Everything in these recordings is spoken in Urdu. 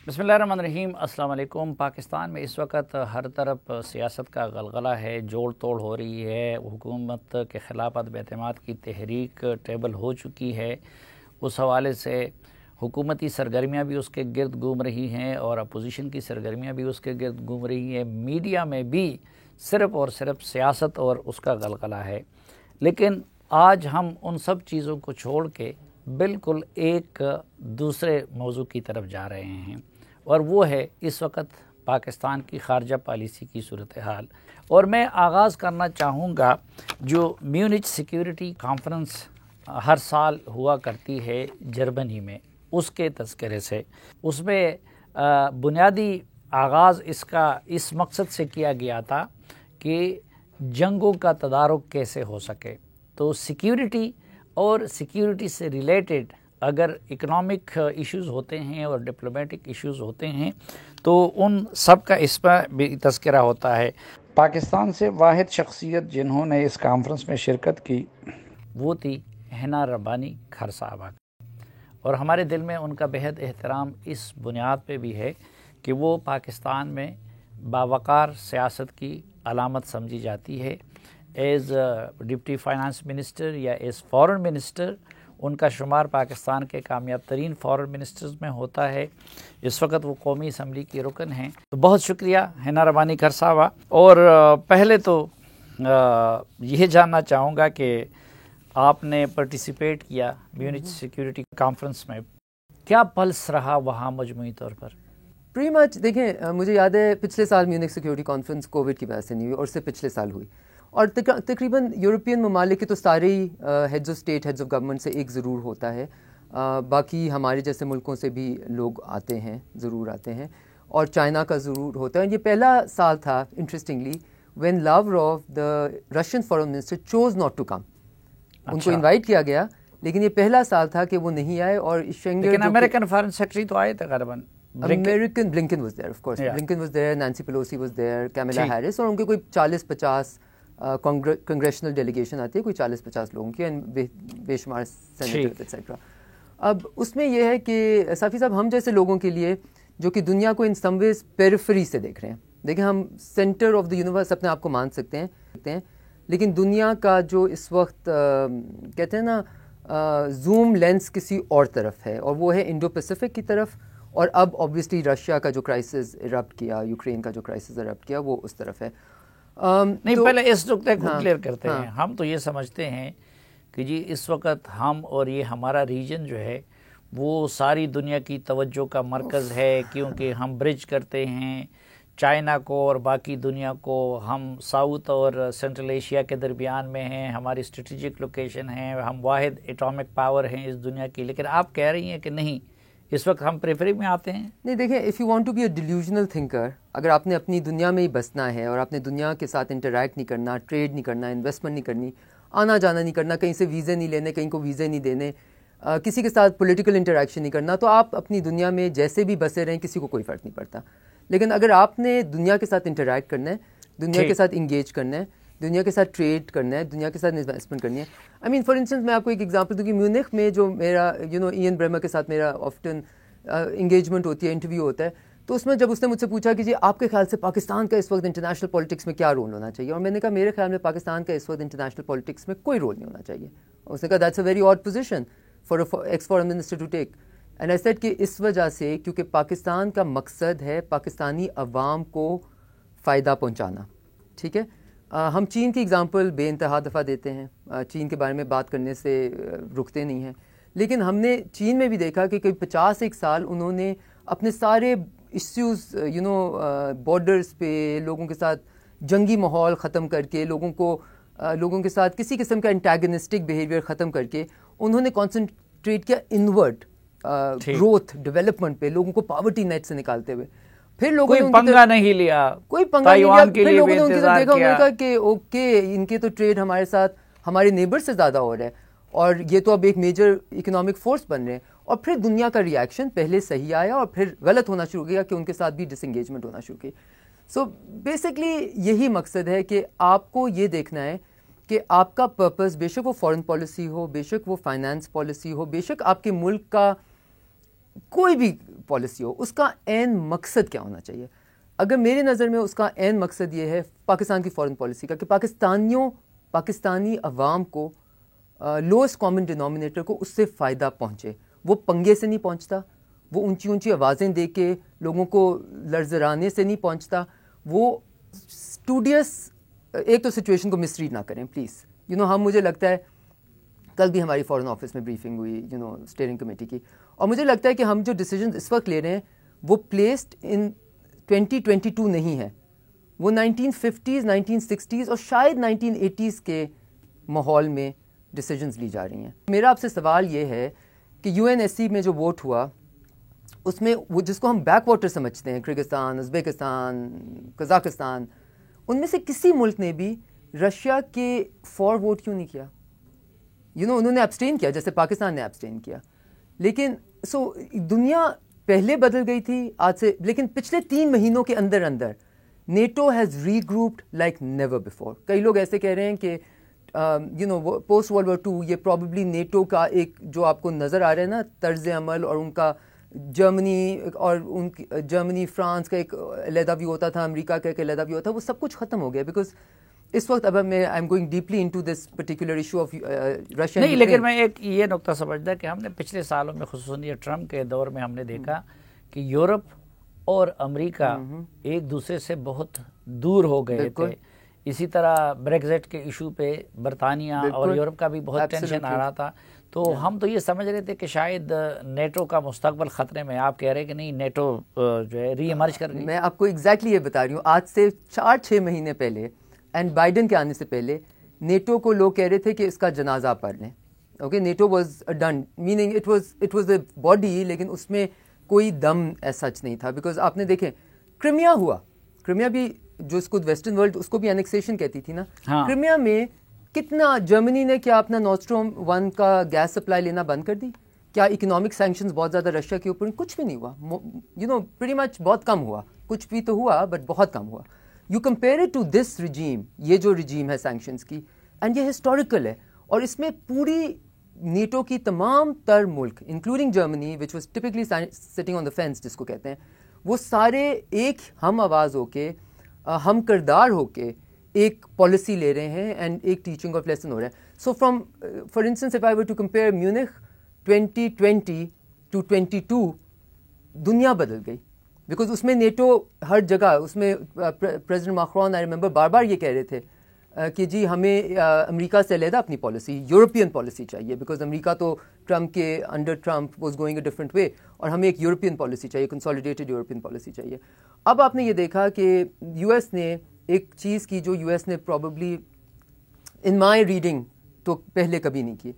بسم اللہ الرحمن الرحیم۔ السلام علیکم۔ پاکستان میں اس وقت ہر طرف سیاست کا غلغلہ ہے، جوڑ توڑ ہو رہی ہے، حکومت کے خلاف عدم اعتماد کی تحریک ٹیبل ہو چکی ہے۔ اس حوالے سے حکومتی سرگرمیاں بھی اس کے گرد گھوم رہی ہیں اور اپوزیشن کی سرگرمیاں بھی اس کے گرد گھوم رہی ہیں۔ میڈیا میں بھی صرف اور صرف سیاست اور اس کا غلغلہ ہے، لیکن آج ہم ان سب چیزوں کو چھوڑ کے بالکل ایک دوسرے موضوع کی طرف جا رہے ہیں، اور وہ ہے اس وقت پاکستان کی خارجہ پالیسی کی صورتحال۔ اور میں آغاز کرنا چاہوں گا جو میونچ سیکیورٹی کانفرنس ہر سال ہوا کرتی ہے جرمنی میں، اس کے تذکرے سے۔ اس میں بنیادی آغاز اس کا اس مقصد سے کیا گیا تھا کہ جنگوں کا تدارک کیسے ہو سکے۔ تو سیکیورٹی اور سیکیورٹی سے ریلیٹڈ اگر اکنامک ایشوز ہوتے ہیں اور ڈپلومیٹک ایشوز ہوتے ہیں تو ان سب کا اس پر بھی تذکرہ ہوتا ہے۔ پاکستان سے واحد شخصیت جنہوں نے اس کانفرنس میں شرکت کی وہ تھی حنا ربانی کھر صاحبہ، اور ہمارے دل میں ان کا بہت احترام اس بنیاد پہ بھی ہے کہ وہ پاکستان میں باوقار سیاست کی علامت سمجھی جاتی ہے۔ ایز ڈپٹی فائنانس منسٹر یا ایز فورن منسٹر ان کا شمار پاکستان کے کامیاب ترین فورن منسٹرز میں ہوتا ہے۔ اس وقت وہ قومی اسمبلی کی رکن ہیں۔ تو بہت شکریہ حنا ربانی کھر صاحبہ۔ اور پہلے تو یہ جاننا چاہوں گا کہ آپ نے پارٹیسپیٹ کیا میونچ سیکیورٹی کانفرنس میں، کیا پلس رہا وہاں مجموعی طور پر؟ پری مچ دیکھیں، مجھے یاد ہے پچھلے سال میونک سیکیورٹی کانفرنس کووڈ کی وجہ سے نہیں ہوئی، اور اس سے پچھلے سال ہوئی، اور تقریباً یورپین ممالک کے تو سارے ہی heads of state heads of government سے ایک ضرور ہوتا ہے، باقی ہمارے جیسے ملکوں سے بھی لوگ آتے ہیں، ضرور آتے ہیں، اور چائنا کا ضرور ہوتا ہے۔ یہ پہلا سال تھا interestingly when Lavrov the Russian foreign minister chose not to come. ان کو انوائٹ کیا گیا لیکن یہ پہلا سال تھا کہ وہ نہیں آئے، اور لیکن امریکن فارن سیکرٹری تو آئے تھے غالباً۔ Blinken was there, of course Blinken was there, Nancy Pelosi was there, Kamala Harris, اور ان کے کوئی 40-50 کنگریشنل ڈیلیگیشن آتی ہے، کوئی 40-50 لوگوں کی، بے شمار سینیٹرز ایٹسیٹرا۔ اب اس میں یہ ہے کہ صافی صاحب ہم جیسے لوگوں کے لیے جو کہ دنیا کو ان سم ویز پیریفری سے دیکھ رہے ہیں، دیکھیں ہم سینٹر آف دا یونیورس اپنے آپ کو مان سکتے ہیں، لیکن دنیا کا جو اس وقت کہتے ہیں نا زوم لینس کسی اور طرف ہے، اور وہ ہے انڈو پیسیفک کی طرف، اور اب آبویسلی رشیا کا جو کرائسس ایرپٹ کیا، یوکرین کا جو کرائسس ایرپٹ کیا، وہ اس طرف ہے۔ نہیں، پہلے اس نقطے کو کلیئر کرتے ہیں۔ ہم تو یہ سمجھتے ہیں کہ جی اس وقت ہم اور یہ ہمارا ریجن جو ہے وہ ساری دنیا کی توجہ کا مرکز ہے، کیونکہ ہم برج کرتے ہیں چائنا کو اور باقی دنیا کو، ہم ساؤتھ اور سینٹرل ایشیا کے درمیان میں ہیں، ہماری اسٹریٹجک لوکیشن ہے، ہم واحد ایٹامک پاور ہیں اس دنیا کی، لیکن آپ کہہ رہی ہیں کہ نہیں، اس وقت ہم پریفری میں آتے ہیں۔ نہیں دیکھیں، if you want to be a delusional thinker, اگر آپ نے اپنی دنیا میں ہی بسنا ہے اور آپ نے دنیا کے ساتھ انٹریکٹ نہیں کرنا، ٹریڈ نہیں کرنا، انویسٹمنٹ نہیں کرنی، آنا جانا نہیں کرنا، کہیں سے ویزے نہیں لینے، کہیں کو ویزے نہیں دینے، کسی کے ساتھ پولیٹیکل انٹریکشن نہیں کرنا، تو آپ اپنی دنیا میں جیسے بھی بسے رہیں، کسی کو کوئی فرق نہیں پڑتا۔ لیکن اگر آپ نے دنیا کے ساتھ انٹریکٹ کرنا ہے، دنیا کے ساتھ انگیج کرنا ہے، دنیا کے ساتھ ٹریڈ کرنا ہے، دنیا کے ساتھ انویسٹمنٹ کرنی ہے، آئی مین فار انسٹنس میں آپ کو ایک ایگزامپل دوں کہ میونخ میں جو میرا ایئن برہمر کے ساتھ میرا آفٹن انگیجمنٹ ہوتی ہے، انٹرویو ہوتا ہے، تو اس میں جب اس نے مجھ سے پوچھا کہ جی آپ کے خیال سے پاکستان کا اس وقت انٹرنیشنل پالیٹکس میں کیا رول ہونا چاہیے، اور میں نے کہا میرے خیال میں پاکستان کا اس وقت انٹرنیشنل پالیٹکس میں کوئی رول نہیں ہونا چاہیے۔ اس نے کہا that's a very odd position for ex foreign minister to take, and I said کہ اس وجہ سے کیونکہ پاکستان کا مقصد ہے پاکستانی عوام کو فائدہ پہنچانا، ٹھیک ہے۔ ہم چین کی اگزامپل بے انتہا دفعہ دیتے ہیں، چین کے بارے میں بات کرنے سے رکتے نہیں ہیں، لیکن ہم نے چین میں بھی دیکھا کہ کوئی 51 سال انہوں نے اپنے سارے ایشوز بارڈرز پہ لوگوں کے ساتھ جنگی ماحول ختم کر کے، لوگوں کے ساتھ کسی قسم کا انٹیگنسٹک بیہیویئر ختم کر کے انہوں نے کانسنٹریٹ کیا انورڈ گروتھ ڈیولپمنٹ پہ، لوگوں کو پاورٹی نیٹ سے نکالتے ہوئے۔ پھر لوگوں نے پنگا نہیں لیا، کوئی پنگا نہیں لیا، پھر لوگوں نے ان کی طرف دیکھا، انہوں نے کہا کہ اوکے ان کے تو ٹریڈ ہمارے ساتھ ہمارے نیبر سے زیادہ ہو رہا ہے، اور یہ تو اب ایک میجر اکنامک فورس بن رہے ہیں، اور پھر دنیا کا ری ایکشن پہلے صحیح آیا اور پھر غلط ہونا شروع کیا کہ ان کے ساتھ بھی ڈس انگیجمنٹ ہونا شروع کی۔ سو بیسکلی یہی مقصد ہے کہ آپ کو یہ دیکھنا ہے کہ آپ کا پرپس، بے شک وہ فارن پالیسی ہو، بے شک وہ فائنانس پالیسی ہو، بے شک آپ کے ملک کا کوئی بھی پالیسی ہو، اس کا عین مقصد کیا ہونا چاہیے؟ اگر میرے نظر میں اس کا عین مقصد یہ ہے پاکستان کی فارن پالیسی کا کہ پاکستانی عوام کو لوئسٹ کامن ڈینومینیٹر کو اس سے فائدہ پہنچے. وہ پنگے سے نہیں پہنچتا، وہ اونچی اونچی آوازیں دے کے لوگوں کو لرزرانے سے نہیں پہنچتا. وہ اسٹوڈیس ایک تو سچویشن کو مسریڈ نہ کریں پلیز. ہم مجھے لگتا ہے کل بھی ہماری فارن آفس میں بریفنگ ہوئی اسٹیئرنگ کمیٹی کی، اور مجھے لگتا ہے کہ ہم جو ڈیسیجنز اس وقت لے رہے ہیں وہ پلیسڈ ان 2022 نہیں ہے، وہ 1950s 1960s اور شاید 1980s کے ماحول میں ڈیسیجنز لی جا رہی ہیں. میرا آپ سے سوال یہ ہے کہ UNSC میں جو ووٹ ہوا اس میں وہ جس کو ہم بیک واٹر سمجھتے ہیں، کرغزستان، ازبیکستان، قزاقستان، ان میں سے کسی ملک نے بھی رشیا کے فور ووٹ کیوں نہیں کیا؟ انہوں نے ایبسٹین کیا جیسے پاکستان نے ایبسٹین کیا. لیکن دنیا پہلے بدل گئی تھی آج سے، لیکن پچھلے 3 مہینوں کے اندر NATO has regrouped like never before. کئی لوگ ایسے کہہ رہے ہیں کہ پوسٹ ورلڈ وار 2 یہ پرابیبلی نیٹو کا ایک جو آپ کو نظر آ رہا ہے نا طرز عمل، اور ان کا جرمنی فرانس کا ایک علیحدہ ویو ہوتا تھا، امریکہ کا ایک علیحدہ ویو ہوتا تھا، وہ سب کچھ ختم ہو گیا. بیکاز اس وقت اب میں I am going deeply into this particular issue of Russia. نہیں، لیکن میں ایک یہ نقطہ سمجھتا کہ ہم نے پچھلے سالوں میں خصوصاً یہ ٹرمپ کے دور میں ہم نے دیکھا کہ یورپ اور امریکہ ایک دوسرے سے بہت دور ہو گئے تھے. اسی طرح بریگزٹ کے ایشو پہ برطانیہ اور یورپ کا بھی بہت ٹینشن آ رہا تھا. تو ہم تو یہ سمجھ رہے تھے کہ شاید نیٹو کا مستقبل خطرے میں. آپ کہہ رہے کہ نہیں، نیٹو جو ہے ری ایمرج کر گئی. میں آپ کو ایگزیکٹلی یہ بتا رہی ہوں، آج سے 4-6 مہینے پہلے اینڈ بائیڈن کے آنے سے پہلے نیٹو کو لوگ کہہ رہے تھے کہ اس کا جنازہ پڑھ لیں. Okay, NATO was done, meaning it was a body, لیکن اس میں کوئی دم ایسا سچ نہیں تھا. بیکاز آپ نے دیکھیں کرمیا ہوا، کرمیا بھی جو اس کو ویسٹرن ورلڈ اس کو بھی انیکسیشن کہتی تھی نا. کرمیا میں کتنا جرمنی نے کیا اپنا نورڈ اسٹریم 1 کا گیس سپلائی لینا بند کر دی؟ کیا اکنامک سینکشنز بہت زیادہ رشیا کے اوپر؟ کچھ بھی نہیں ہوا. پریٹی مچ بہت کم ہوا. کچھ بھی تو ہوا بٹ بہت کم ہوا. You compare it to this regime, یہ جو رجیم ہے سینکشنز کی، اینڈ یہ ہسٹوریکل ہے. اور اس میں پوری نیٹو کی تمام تر ملک including Germany which was typically sitting on the fence جس کو کہتے ہیں، وہ سارے ایک ہم آواز ہو کے، ہم کردار ہو کے ایک پالیسی لے رہے ہیں اینڈ ایک ٹیچنگ آف لیسن ہو رہا ہے. So from for instance if I were to compare Munich 2020 to 22، دنیا بدل گئی. بیکاز اس میں نیٹو ہر جگہ، اس میں پریزیڈنٹ ماکرون آئی ریمبر بار بار یہ کہہ رہے تھے کہ جی ہمیں امریکہ سے علیحدہ اپنی پالیسی، یورپین پالیسی چاہیے. بیکاز امریکہ تو ٹرمپ کے under Trump was going a different way, اور ہمیں ایک یورپین پالیسی چاہیے، کنسالیڈیٹڈ یورپین پالیسی چاہیے. اب آپ نے یہ دیکھا کہ US نے ایک چیز کی جو US نے پرابیبلی ان مائی ریڈنگ تو پہلے کبھی نہیں کی،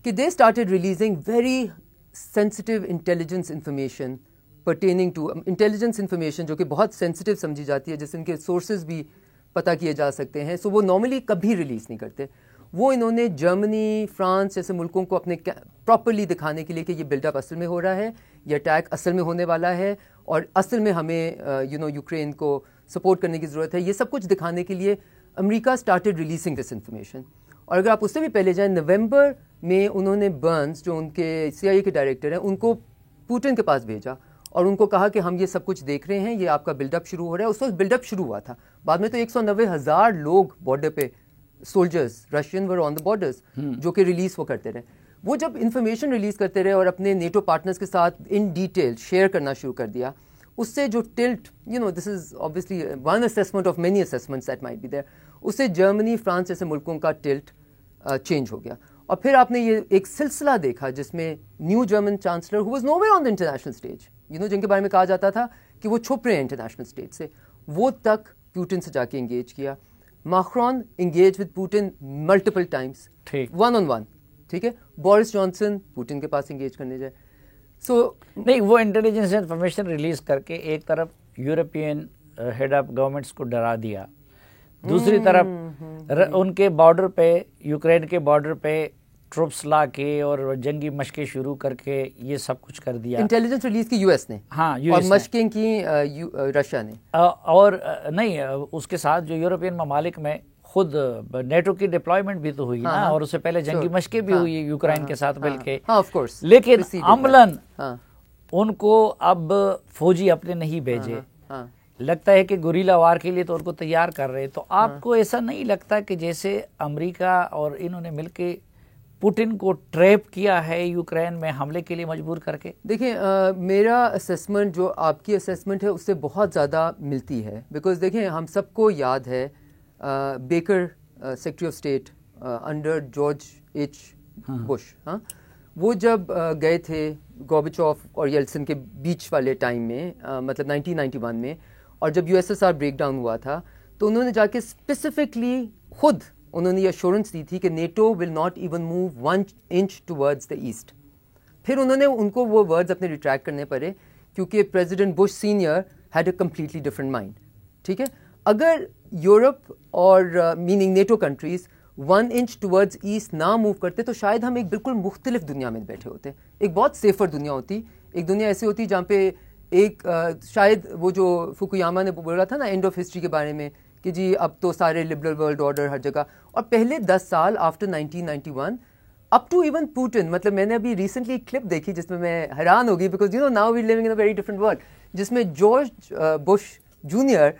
کہ they started releasing very sensitive intelligence information pertaining to intelligence information جو کہ بہت سینسٹیو سمجھی جاتی ہے، جس ان کے سورسز بھی پتہ کیے جا سکتے ہیں. سو وہ نارملی کبھی ریلیز نہیں کرتے. وہ انہوں نے جرمنی، فرانس جیسے ملکوں کو اپنے پراپرلی دکھانے کے لیے کہ یہ بلڈ اپ اصل میں ہو رہا ہے، یہ اٹیک اصل میں ہونے والا ہے، اور اصل میں ہمیں یوکرین کو سپورٹ کرنے کی ضرورت ہے، یہ سب کچھ دکھانے کے لیے امریکہ اسٹارٹیڈ ریلیزنگ دس انفارمیشن. اور اگر آپ اس سے بھی پہلے جائیں، نومبر میں انہوں نے برنز جو ان کے CIA کے ڈائریکٹر ہیں ان کو پوٹن کے پاس بھیجا اور ان کو کہا کہ ہم یہ سب کچھ دیکھ رہے ہیں، یہ آپ کا بلڈ اپ شروع ہو رہا ہے. اس وقت بلڈ اپ شروع ہوا تھا، بعد میں تو 190,000 لوگ بارڈر پہ، سولجرز رشین ور آن دا بارڈرز، جو کہ ریلیز وہ کرتے رہے. وہ جب انفارمیشن ریلیز کرتے رہے اور اپنے نیٹو پارٹنرز کے ساتھ ان ڈیٹیل شیئر کرنا شروع کر دیا، اس سے جو tilt, this is obviously one assessment of many assessments that might be there، اس سے جرمنی، فرانس جیسے ملکوں کا ٹلٹ چینج ہو گیا. اور پھر آپ نے یہ ایک سلسلہ دیکھا جس میں new German chancellor who was nowhere on the international stage، جن کے بارے میں کہا جاتا تھا کہ وہ چھپ رہے ہیں انٹرنیشنل اسٹیج سے، وہ تک پوٹن سے جا کے انگیج کیا. Macron engage with Putin multiple times, one on one, ٹھیک ہے. بورس جانسن پوٹن کے پاس انگیج کرنے جائے. نہیں، وہ انٹیلیجنس انفارمیشن ریلیز کر کے ایک طرف یورپین ہیڈ آف گورنمنٹس کو ڈرا دیا، دوسری طرف ان کے بارڈر پہ، یوکرین کے بارڈر پہ ٹروپس لا کے اور جنگی مشقیں شروع کر کے یہ سب کچھ کر دیا. انٹیلیجنس ریلیز کی US نے، ہاں، اور مشقیں کی رشیا نے. اور نہیں، اس کے ساتھ جو یورپین ممالک میں خود نیٹو کی ڈپلائمنٹ بھی تو ہوئی نا، اور اس سے پہلے جنگی مشقیں بھی ہوئی یوکرین کے ساتھ مل کے. آف کورس، لیکن عملاً ان کو اب فوجی اپنے نہیں بھیجے, ہاں لگتا ہے کہ گوریلا وار کے لیے تو ان کو تیار کر رہے, تو آپ کو ایسا نہیں لگتا کہ جیسے امریکہ اور انہوں نے مل کے پوٹن کو ٹریپ کیا ہے یوکرین میں حملے کے لیے مجبور کر کے؟ دیکھیں میرا اسیسمنٹ جو آپ کی اسیسمنٹ ہے اس سے بہت زیادہ ملتی ہے, بیکاز دیکھیں ہم سب کو یاد ہے Baker secretary of state under George H Bush, ہاں وہ جب گئے تھے گوربیچوف اور یلسن کے بیچ والے ٹائم میں, مطلب 1991 میں, اور جب U S S R break down ہوا تھا تو انہوں نے جا کے اسپیسیفکلی خود انہوں نے یہ ایشورنس دی تھی کہ NATO will not even move 1 inch towards the east. پھر انہوں نے ان کو وہ ورڈز اپنے ریٹریکٹ کرنے پڑے کیونکہ president Bush senior had a completely different mind. ٹھیک ہے, اگر یورپ اور meaning NATO countries 1 inch towards east نہ موو کرتے تو شاید ہم ایک بالکل مختلف دنیا میں بیٹھے ہوتے, ایک بہت سیفر دنیا ہوتی, ایک دنیا ایسی ہوتی جہاں پہ ایک شاید وہ جو فوکویاما نے بولا تھا نا اینڈ آف ہسٹری کے بارے میں کہ جی اب تو سارے لبرل ورلڈ آرڈر ہر جگہ, اور پہلے 10 سال after 1991 up to even Putin, مطلب میں نے ابھی ریسنٹلی ایک کلپ دیکھی جس میں میں حیران ہو گئی, because you know now we living in a very different world, جس میں جارج بش جونیئر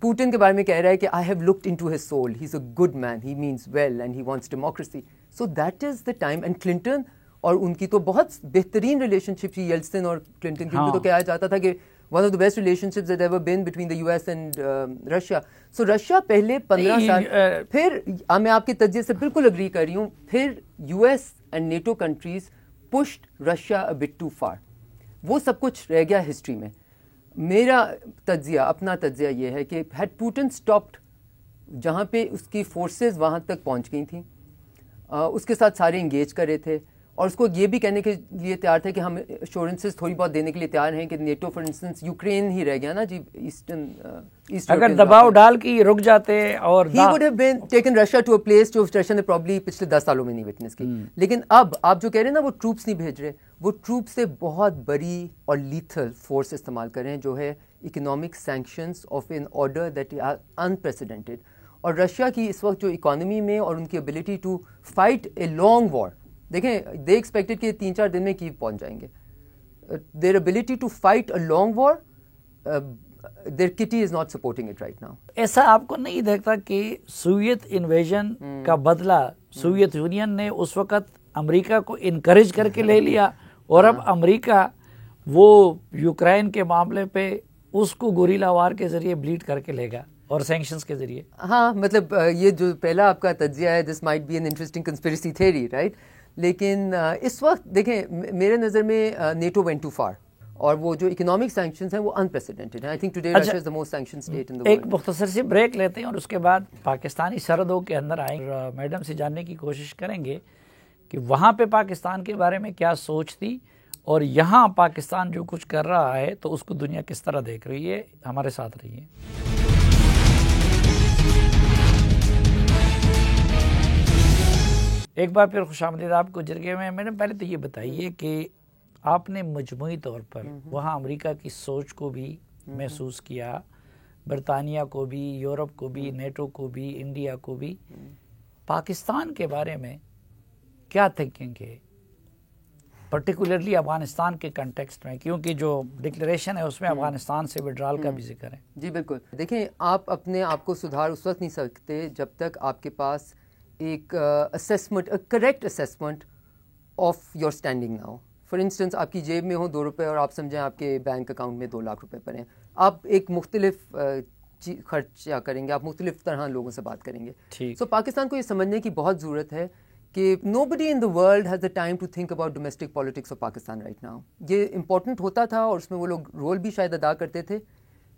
پوٹن کے بارے میں کہہ رہا ہے کہ I have looked into his soul, he is a good man, he means well and he wants democracy. So that is the time. And Clinton اور ان کی تو بہت بہترین ریلیشن شپ تھی یلسن اور کلنٹن کی, ان کو تو کہا جاتا تھا کہ one of the best relationships that ever been between the US and Russia. So Russia پہلے 15 سال, پھر میں آپ کے تجزیے سے بالکل اگری کر رہی ہوں, پھر US and NATO countries pushed Russia a bit too far. وہ سب کچھ رہ گیا ہسٹری میں. میرا تجزیہ, اپنا تجزیہ یہ ہے کہ had Putin stopped, جہاں پہ اس کی فورسز وہاں تک پہنچ گئی تھیں, اس کے ساتھ سارے انگیج کر رہے تھے, اور اس کو یہ بھی کہنے کے لیے تیار تھے کہ ہم ایشورنسز تھوڑی بہت دینے کے لیے تیار ہیں کہ نیٹو فار انسٹنس یوکرین ہی رہ گیا نا جی, ایسٹ اگر دباؤ ڈال کے رک جاتے, اور he would have been taken Russia to a place جو رشیا نے پرابلی پچھلے 10 سالوں میں نہیں وٹنس کی. لیکن اب آپ جو کہہ رہے ہیں نا وہ ٹروپس نہیں بھیج رہے, وہ ٹروپس سے بہت بڑی اور لیتھل فورس استعمال کر رہے ہیں جو ہے economic sanctions of an order that are unprecedented. اور رشیا کی اس وقت جو اکانومی میں اور ان کی ability to fight a long war, دیکھیں دے ایکسپیکٹڈ کہ 3-4 دن میں کیو پہنچ جائیں گے. Their ability to fight a long war, their kitty is not supporting it right now. ایسا آپ کو نہیں دیکھتا کہ سوویت انویژن کا بدلہ سوویت یونین نے اس وقت امریکہ کو انکریج کر کے لے لیا, اور اب امریکہ وہ یوکرین کے معاملے پہ اس کو گوریلا وار کے ذریعے بلیڈ کر کے لے گا اور سینکشنز کے ذریعے؟ ہاں مطلب یہ جو پہلا آپ کا تجزیہ ہے, this might be an interesting conspiracy theory right, لیکن اس وقت دیکھیں میرے نظر میں نیٹو وینٹ ٹو فار, اور وہ جو اکنامک سینکشنز ہیں وہ انپریسیڈنٹڈ ہیں. I think today Russia is the most sanction state in the world. ایک مختصر سی بریک لیتے ہیں اور اس کے بعد پاکستانی سرحدوں کے اندر آئیں اور میڈم سے جاننے کی کوشش کریں گے کہ وہاں پہ پاکستان کے بارے میں کیا سوچ تھی, اور یہاں پاکستان جو کچھ کر رہا ہے تو اس کو دنیا کس طرح دیکھ رہی ہے. ہمارے ساتھ رہیے. ایک بار پھر خوش آمدید آپ کو جرگے میں. میڈم پہلے تو یہ بتائیے کہ آپ نے مجموعی طور پر وہاں امریکہ کی سوچ کو بھی محسوس کیا, برطانیہ کو بھی, یورپ کو بھی, نیٹو کو بھی, انڈیا کو بھی. پاکستان کے بارے میں کیا تھنکنگ ہے, پرٹیکولرلی افغانستان کے کنٹیکسٹ میں, کیونکہ جو ڈکلیریشن ہے اس میں افغانستان سے وڈرال کا بھی ذکر ہے. جی بالکل. دیکھیں آپ اپنے آپ کو سدھار اس وقت نہیں سکتے جب تک آپ کے پاس ایک assessment, correct assessment of your standing now. For instance آپ کی جیب میں ہو 2 روپے اور آپ سمجھیں آپ کے بینک اکاؤنٹ میں 2 لاکھ روپے پڑے ہیں, آپ ایک مختلف خرچہ کریں گے, آپ مختلف طرح لوگوں سے بات کریں گے. سو پاکستان کو یہ سمجھنے کی بہت ضرورت ہے کہ nobody in the world has a time to think about domestic politics of Pakistan right now. یہ امپورٹنٹ ہوتا تھا اور اس میں وہ لوگ رول بھی شاید ادا کرتے تھے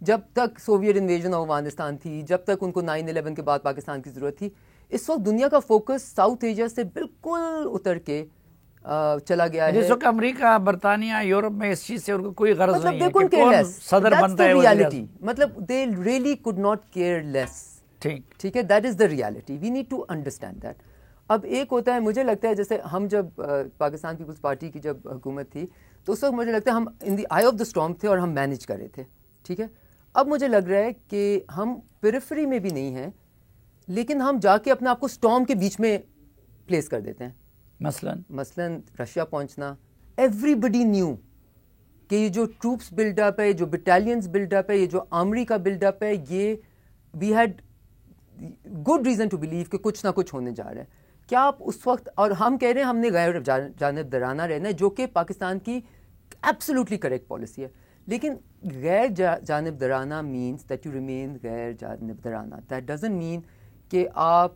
جب تک سوویت انویژن آف افغانستان تھی, جب تک ان کو 9/11 کے بعد پاکستان کی ضرورت تھی. اس وقت دنیا کا فوکس ساؤتھ ایشیا سے بالکل اتر کے چلا گیا ہے. جس وقت امریکہ, برطانیہ, یورپ میں اس چیز سے ان کو کوئی غرض نہیں ہے کہ کون صدر بنتا ہے. ریالٹی مطلب they really could not care less. ٹھیک ہے, that is the reality. We need to understand that. اب ایک ہوتا ہے, مجھے لگتا ہے جیسے ہم جب پاکستان پیپلز پارٹی کی جب حکومت تھی تو اس وقت مجھے لگتا ہے ہم ان دی آئی آف دا اسٹارم تھے اور ہم مینیج کر رہے تھے. ٹھیک ہے, اب مجھے لگ رہا ہے کہ ہم پیریفری میں بھی نہیں ہیں, لیکن ہم جا کے اپنے آپ کو اسٹارم کے بیچ میں پلیس کر دیتے ہیں. مثلاً رشیا پہنچنا, ایوری بڈی نیو کہ یہ جو ٹروپس بلڈ اپ ہے, جو بٹالینز بلڈ اپ ہے, یہ جو آرمری کا بلڈ اپ ہے, یہ we had good reason to believe کہ کچھ نہ کچھ ہونے جا رہا ہے. کیا آپ اس وقت, اور ہم کہہ رہے ہیں ہم نے غیر جانبدارانہ رہنا ہے, جو کہ پاکستان کی ایبسولوٹلی کریکٹ پالیسی ہے, لیکن غیر جانبدارانہ مینس دیٹ یو ریمین غیر جانبدارانہ. دیٹ ڈزنٹ مین کہ آپ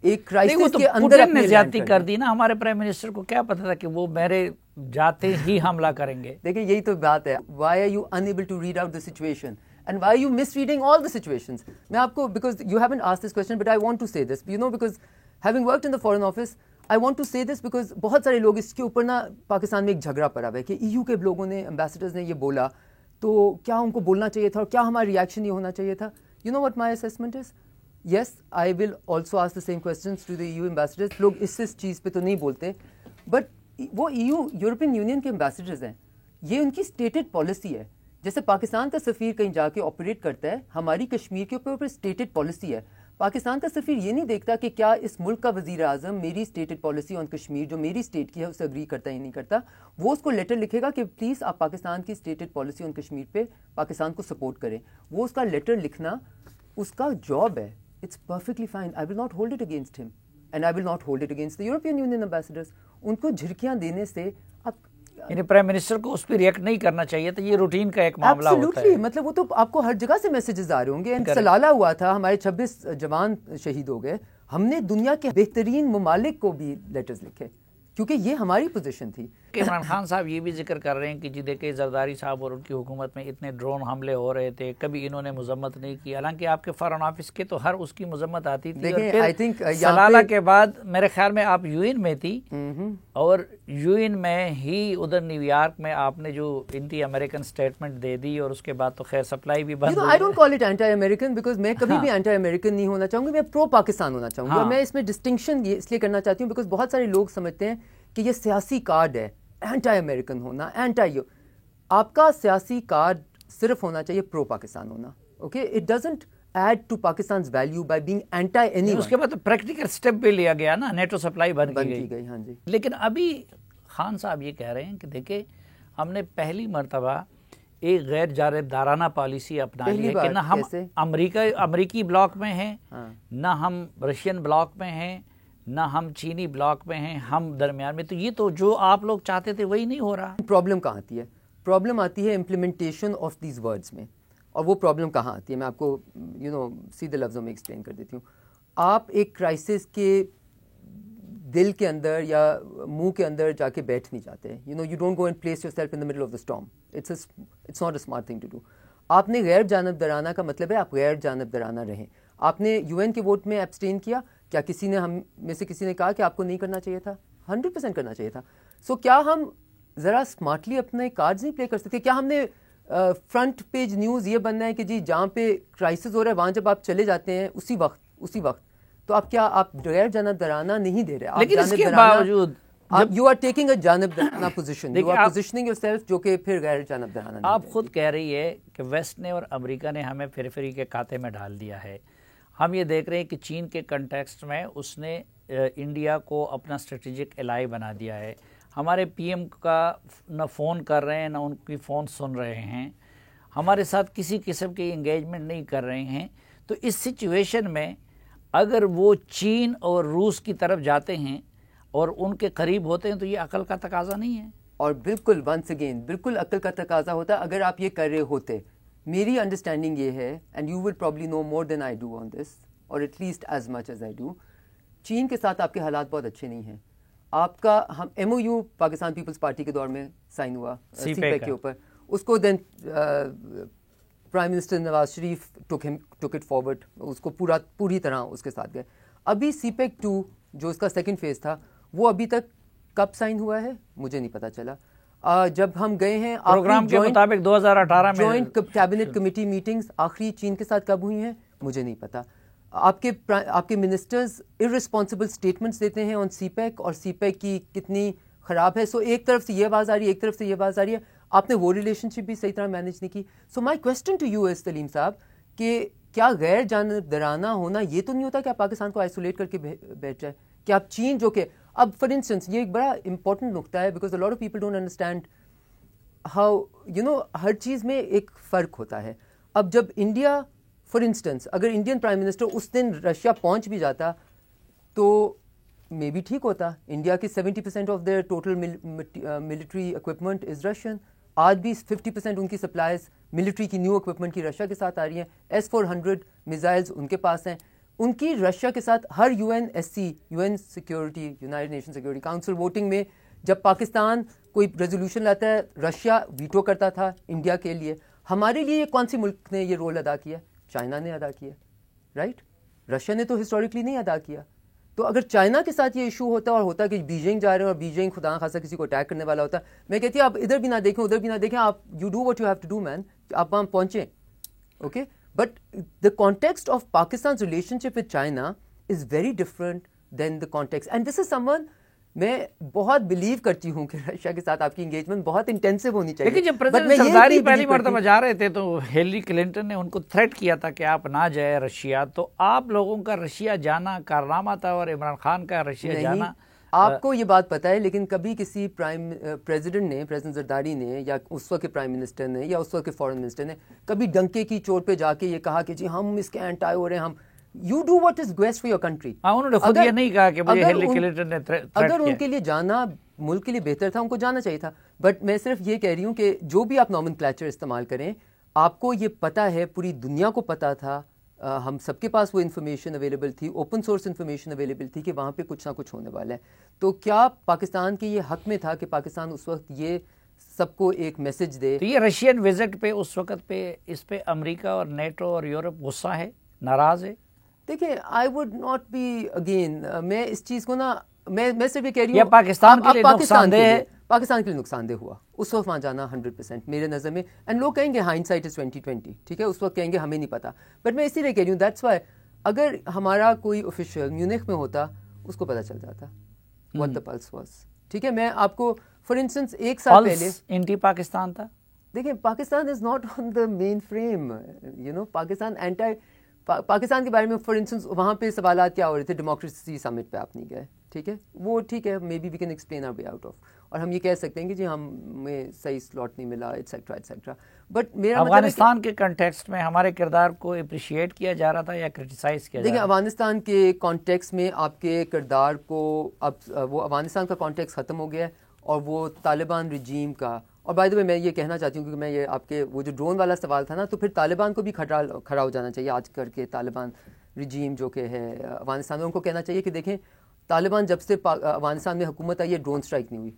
ایک کرائسس کے اندر اپنے زیادتی کر دی نا. ہمارے پرائم منسٹر کو کیا پتا تھا کہ وہ میرے جاتے ہی حملہ کریں گے. دیکھیں یہی تو بات ہے. Why are you unable to read out the situation and why are you misreading all the situations? میں آپ کو, because you haven't asked this question but I want to say this, you know, because having worked in the foreign office I want to say this because بہت سارے لوگ اس کے اوپر نا پاکستان میں ایک جھگڑا پڑا ہوا ہے کہ EU کے لوگوں نے, امبیسڈرز نے یہ بولا تو کیا ان کو بولنا چاہیے تھا اور کیا ہمارا ریئیکشن یہ ہونا چاہیے تھا. You know what my assessment is? Yes, I will also ask the same questions to the EU ambassadors. لوگ اس چیز پہ تو نہیں بولتے, but وہ EU یورپین یونین کے امبیسڈرز ہیں, یہ ان کی اسٹیٹڈ پالیسی ہے. جیسے پاکستان کا سفیر کہیں جا کے آپریٹ کرتا ہے, ہماری کشمیر کے اوپر اسٹیٹڈ پالیسی ہے. پاکستان کا سفیر یہ نہیں دیکھتا کہ کیا اس ملک کا وزیر اعظم میری اسٹیٹڈ پالیسی آن کشمیر جو میری اسٹیٹ کی ہے اسے اگری کرتا ہے یا نہیں کرتا. وہ اس کو لیٹر لکھے گا کہ پلیز آپ پاکستان کی اسٹیٹڈ پالیسی آن کشمیر پہ پاکستان کو سپورٹ کریں. وہ اس کا لیٹر لکھنا اس کا جاب ہے. It's perfectly fine. I will not hold it against them and I will not hold it against the European Union ambassadors. ان کو جھڑکیاں دینے سے اب یعنی پرائم منسٹر کو اس پہ ریئیکٹ نہیں کرنا چاہیے تھا. یہ روٹین کا ایک معاملہ ہوتا ہے. مطلب وہ تو آپ کو ہر جگہ سے میسیجز آ رہے ہوں گے. سلالہ ہوا تھا, ہمارے 26 جوان شہید ہو گئے. ہم نے دنیا کے بہترین ممالک کو بھی لیٹرز لکھے کیونکہ یہ ہماری پوزیشن تھی. عمران خان صاحب یہ بھی ذکر کر رہے ہیں کہ جی دیکھیں زرداری صاحب اور ان کی حکومت میں اتنے ڈرون حملے ہو رہے تھے, کبھی انہوں نے مذمت نہیں کی. حالانکہ آپ کے فارن آفس کے تو ہر اس کی مذمت آتی تھی. اور سلالہ کے بعد میرے خیال میں آپ یو این میں تھی, اور یو این میں ہی ادھر نیو یارک میں آپ نے جو اینٹی امریکن سٹیٹمنٹ دے دی, اور اس کے بعد تو خیر سپلائی بھی بند. I don't call it anti American because میں کبھی بھی anti American نہیں ہونا چاہوں گی. میں پرو پاکستان ہونا چاہوں گی. میں اس میں ڈسٹنکشن اس لیے کرنا چاہتی ہوں بیکاز بہت سارے لوگ سمجھتے ہیں کہ یہ سیاسی کارڈ ہے اینٹی امریکن ہونا, آپ کا سیاسی کارڈ صرف ہونا چاہیے پرو پاکستان ہونا. Okay, it doesn't add to Pakistan's value by being anti any. اس کے بعد تو پریکٹیکل اسٹیپ بھی لیا گیا نا, نیٹو سپلائی بند کی گئی. ہاں جی. لیکن ابھی خان صاحب یہ کہہ رہے ہیں کہ دیکھیں ہم نے پہلی مرتبہ ایک غیر جانبدارانہ پالیسی اپنا لی ہے کہ نہ ہم امریکی بلاک میں ہیں, نہ ہم رشین بلاک میں ہیں, نہ ہم چینی بلاک میں ہیں, ہم درمیان میں. تو یہ تو جو آپ لوگ چاہتے تھے وہی نہیں ہو رہا. پرابلم کہاں آتی ہے؟ پرابلم آتی ہے امپلیمنٹیشن آف دیز ورڈز میں. اور وہ پرابلم کہاں آتی ہے میں آپ کو سیدھے لفظوں میں ایکسپلین کر دیتی ہوں. آپ ایک کرائسس کے دل کے اندر یا منہ کے اندر جا کے بیٹھ نہیں جاتے. You don't go and place yourself in the middle of the storm. It's not a smart thing to do. آپ نے غیر جانبدارانہ کا مطلب ہے آپ غیر جانبدارانہ رہیں. آپ نے یو این کے ووٹ میں ایبسٹین کیا, کیا کسی نے ہم میں سے کسی نے کہا کہ آپ کو نہیں کرنا چاہیے تھا؟ 100% کرنا چاہیے تھا. سو کیا ہم ذرا اسمارٹلی اپنے کارڈز نہیں پلے کر سکتے؟ کیا ہم نے فرنٹ پیج نیوز یہ بننا ہے کہ جی جہاں پہ کرائسس ہو رہا ہے وہاں جب آپ چلے جاتے ہیں اسی وقت تو آپ کیا آپ غیر جانبدارانہ نہیں دے رہے؟ لیکن اس کے باوجود یو آر ٹیکنگ اے جانبدارانہ position, you are positioning your self کہ پھر غیر جانبدارانہ. آپ خود کہہ رہی ہے کہ ویسٹ نے اور امریکہ نے ہمیں فری کے کھاتے میں ڈال دیا ہے. ہم یہ دیکھ رہے ہیں کہ چین کے کنٹیکسٹ میں اس نے انڈیا کو اپنا اسٹریٹجک الائی بنا دیا ہے. ہمارے پی ایم کا نہ فون کر رہے ہیں نہ ان کی فون سن رہے ہیں, ہمارے ساتھ کسی قسم کی انگیجمنٹ نہیں کر رہے ہیں. تو اس سچویشن میں اگر وہ چین اور روس کی طرف جاتے ہیں اور ان کے قریب ہوتے ہیں تو یہ عقل کا تقاضا نہیں ہے. اور بالکل ونس اگین بالکل عقل کا تقاضا ہوتا اگر آپ یہ کر رہے ہوتے. میری انڈرسٹینڈنگ یہ ہے and you will probably know more than I do on this, اور at least as much as I do. چین کے ساتھ آپ کے حالات بہت اچھے نہیں ہیں. آپ کا ہم M O U Pakistan Peoples Party کے دور میں سائن ہوا سی پیک کے اوپر, اس کو then prime minister Nawaz Sharif took it forward, اس کو پوری طرح اس کے ساتھ گئے. ابھی سی پیک 2 جو اس کا سیکنڈ فیز تھا وہ ابھی تک کب سائن ہوا ہے مجھے نہیں پتہ چلا. جب ہم گئے ہیں پروگرام کے مطابق 2018 میں جوائنٹ کیبنٹ کمیٹی میٹنگز آخری چین کے ساتھ کب ہوئی ہیں مجھے نہیں پتا. آپ کے منسٹرز ارسپانسبل اسٹیٹمنٹس دیتے ہیں آن سی پیک, اور سی پیک کی کتنی خراب ہے. سو ایک طرف سے یہ آواز آ رہی ہے, ایک طرف سے یہ آواز آ رہی ہے, آپ نے وہ ریلیشن شپ بھی صحیح طرح مینیج نہیں کی. سو مائی کویسچن ٹو یو از سلیم صاحب کہ کیا غیر جانبدارانہ ہونا یہ تو نہیں ہوتا کہ آپ پاکستان کو آئسولیٹ کر کے بیٹھ جائے, کہ آپ چین جو کہ اب فار انسٹنس یہ ایک بڑا امپورٹنٹ نقطہ ہے because a lot of people don't understand. How ہر چیز میں ایک فرق ہوتا ہے. اب جب انڈیا فار انسٹنس اگر انڈین پرائم منسٹر اس دن رشیا پہنچ بھی جاتا تو مے بی ٹھیک ہوتا. انڈیا کی 70% of their total military equipment is Russian. آج بھی 50% ان کی سپلائز ملٹری کی نیو اکوپمنٹ کی رشیا کے ساتھ آ رہی ہیں. S-400 میزائلز ان کے پاس ہیں. ان کی رشیا کے ساتھ ہر UN security United nation security council voting میں جب پاکستان کوئی ریزولوشن لاتا ہے رشیا ویٹو کرتا تھا انڈیا کے لیے. ہمارے لیے کون سی ملک نے یہ رول ادا کیا؟ چائنا نے ادا کیا, رائٹ. رشیا نے تو ہسٹوریکلی نہیں ادا کیا. تو اگر چائنا کے ساتھ یہ ایشو ہوتا اور ہوتا کہ بیجنگ جا رہے ہیں اور بیجنگ خدا خاصا کسی کو اٹیک کرنے والا ہوتا, میں کہتی ہوں آپ ادھر بھی نہ دیکھیں ادھر بھی نہ دیکھیں, آپ you do what you have to do man, آپ وہاں پہنچیں. Okay, but the context of Pakistan relationship with China is very different than the context. And this is some one میں بہت بلیو کرتی ہوں کہ رشیا کے ساتھ آپ کی انگیجمنٹ بہت انٹینسو ہونی چاہیے. لیکن جب پریزیڈنٹ زرداری پہلی مرتبہ جا رہے تھے تو ہیلری کلنٹن نے ان کو تھریٹ کیا تھا کہ آپ نہ جائیں رشیا, تو آپ لوگوں کا رشیا جانا کارنامہ تھا اور عمران خان کا رشیا جانا. آپ کو یہ بات پتہ ہے لیکن کبھی کسی پریزیڈنٹ زرداری نے یا اس وقت کے پرائم منسٹر نے یا اس وقت کے فارن منسٹر نے کبھی ڈنکے کی چوٹ پہ جا کے یہ کہا کہ جی ہم اس کے اینٹائی ہو رہے ہیں, ہم You do what is best for your country. انہوں نے خود یہ نہیں کہا کہ مجھے ہیلری کلنٹن نے تھریٹ کیا. اگر ان کے لیے جانا ملک کے لیے بہتر تھا ان کو جانا چاہیے تھا. بٹ میں صرف یہ کہہ رہی ہوں کہ جو بھی آپ نامن کلیچر استعمال کریں, آپ کو یہ پتا ہے, پوری دنیا کو پتا تھا, ہم سب کے پاس وہ انفارمیشن اویلیبل تھی, اوپن سورس انفارمیشن اویلیبل تھی کہ وہاں پہ کچھ نہ کچھ ہونے والا ہے. تو کیا پاکستان کے یہ حق میں تھا کہ پاکستان اس وقت یہ سب کو ایک میسج دے؟ تو یہ رشین وزٹ پہ اس وقت پہ اس پہ امریکہ اور نیٹو اور یورپ غصہ ہے, ناراض ہے؟ دیکھیں I would not be again, میں اس چیز کو نا میں صرف یہ کہہ رہی ہوں یہ پاکستان کے لیے نقصان دہ ہے. پاکستان کے لیے نقصان دہ ہوا اس وقت وہاں جانا 100% میرے نظر میں. اینڈ لوگ کہیں گے ہائنڈ سائٹ از 2020, ٹھیک ہے, اس وقت کہیں گے ہمیں نہیں پتا. بٹ میں اسی لیے کہہ رہی ہوں دیٹس وائی اگر ہمارا کوئی آفیشیل میونخ میں ہوتا اس کو پتا چل جاتا what the pulse was. ٹھیک ہے, میں آپ کو فار انسٹنس ایک سال پہلے اینٹی پاکستان تھا. دیکھیں Pakistan is not on the main frame, Pakistan anti Pakistan کے بارے میں فار انسٹنس وہاں پہ سوالات کیا ہو رہے تھے, ڈیموکریسی سمٹ پہ آپ نہیں گئے, ٹھیک ہے, وہ ٹھیک ہے, maybe we can explain our way out of, اور ہم یہ کہہ سکتے ہیں کہ جی ہمیں صحیح سلاٹ نہیں ملا ایٹسیٹرا ایٹسیٹرا. بٹ میرا افغانستان کے کنٹیکسٹ میں ہمارے کردار کو اپریشیٹ کیا جا رہا تھا یا کرٹیسائز کیا جا رہا تھا؟ دیکھیں افغانستان کے کانٹیکس میں آپ کے کردار کو اب وہ افغانستان کا کانٹیکس ختم ہو گیا ہے اور وہ طالبان رجیم کا. اور بائی دا وے میں یہ کہنا چاہتی ہوں کیونکہ میں یہ آپ کے وہ جو ڈرون والا سوال تھا نا, تو پھر طالبان کو بھی کھڑا ہو جانا چاہیے آج کر کے. طالبان رجیم جو کہ ہے افغانستان میں, ان کو کہنا چاہیے کہ دیکھیں طالبان جب سے افغانستان میں حکومت آئی ہے ڈرون اسٹرائک نہیں ہوئی.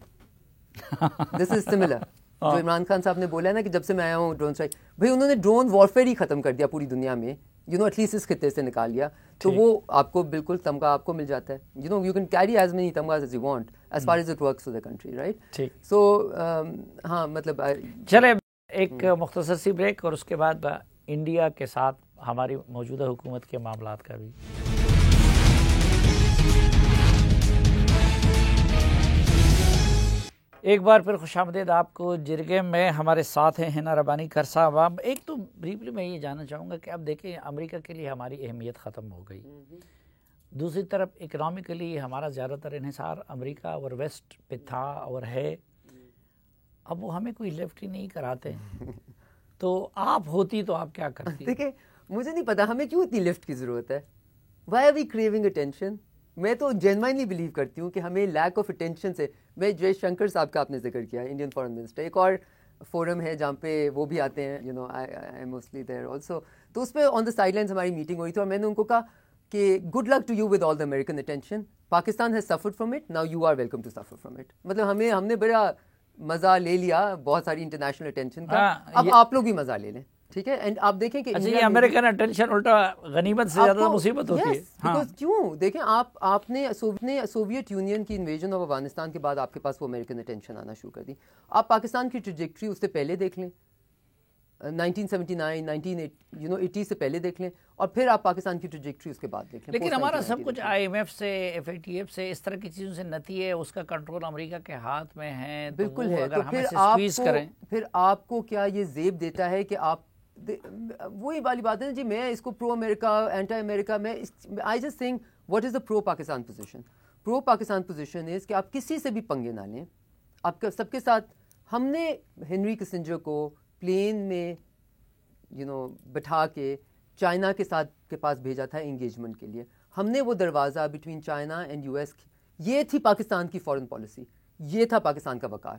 دس از سملر جو عمران خان صاحب نے بولا ہے نا کہ جب سے میں آیا ہوں ڈرون اسٹرائک, بھائی انہوں نے ڈرون وارفیئر ہی ختم کر دیا پوری دنیا میں, ایٹ لیسٹ اس خطے سے نکال لیا. تو وہ آپ کو بالکل تمغہ آپ کو مل جاتا ہے, you can carry as many تمغاز as you want as far as it works for the country, right. So ہاں مطلب چلے ایک مختصر سی بریک اور اس کے بعد انڈیا کے ساتھ ہماری موجودہ حکومت کے معاملات کا بھی. ایک بار پھر خوش آمدید آپ کو جرگے میں. ہمارے ساتھ ہیں ہنا ربانی کر صاحب. ایک تو بریفلی میں یہ جاننا چاہوں گا کہ اب دیکھیں امریکہ کے لیے ہماری اہمیت ختم ہو گئی, دوسری طرف اکنامکلی ہمارا زیادہ تر انحصار امریکہ اور ویسٹ پہ تھا اور ہے, اب وہ ہمیں کوئی لیفٹ ہی نہیں کراتے. تو آپ ہوتی تو آپ کیا کرتی؟ دیکھیں مجھے نہیں پتا ہمیں کیوں اتنی لفٹ کی ضرورت ہے. Why are we craving attention? میں تو جینوائنلی بلیو کرتی ہوں کہ ہمیں لیک آف اٹینشن سے, میں جے شنکر صاحب کا آپ نے ذکر کیا, انڈین فارن منسٹر, ایک اور فورم ہے جہاں پہ وہ بھی آتے ہیں, آئی موسٹلی دیر آلسو. تو اس پہ آن دا سائڈ لائنس ہماری میٹنگ ہوئی تھی اور میں نے ان کو کہا کہ good luck to you with all the American attention. Pakistan has suffered from it, now you are welcome to suffer from it. مطلب ہم نے بڑا مزہ لے لیا بہت ساری انٹرنیشنل اٹینشن کا, اب آپ لوگ بھی مزہ لے لیں, ٹھیک ہے. اینڈ آپ دیکھیں کہ یہ امریکن اٹینشن الٹا غنیمت سے زیادہ مصیبت ہوتی ہے. بیکاز کیوں دیکھیں آپ نے سوویت یونین کی انویژن آف افغانستان کے بعد آپ کے پاس وہ امریکن اٹینشن آنا شروع کر دی. آپ پاکستان کی ٹریجیکٹری اس سے پہلے دیکھ لیں, 1979 1980 سے پہلے دیکھ لیں, اور پھر آپ پاکستان کی ٹریجیکٹری اس کے بعد دیکھ لیں. لیکن ہمارا سب کچھ IMF سے FATF سے اس طرح کی چیزوں سے نتی ہے, اس کا کنٹرول امریکہ کے ہاتھ میں ہے. بالکل ہے. تو پھر آپ کو کیا یہ زیب دیتا ہے کہ آپ وہی والی بات ہے نا جی, میں اس کو پرو امریکہ اینٹی امریکہ, میں I just think what is the pro Pakistan position. Pro Pakistan position is کہ آپ کسی سے بھی پنگے نہ لیں, آپ کا سب کے ساتھ ہم نے ہنری کسنجر کو پلین میں بٹھا کے چائنا کے پاس بھیجا تھا انگیجمنٹ کے لیے. ہم نے وہ دروازہ between China and U S, یہ تھی پاکستان کی فورن پالیسی، یہ تھا پاکستان کا وقار.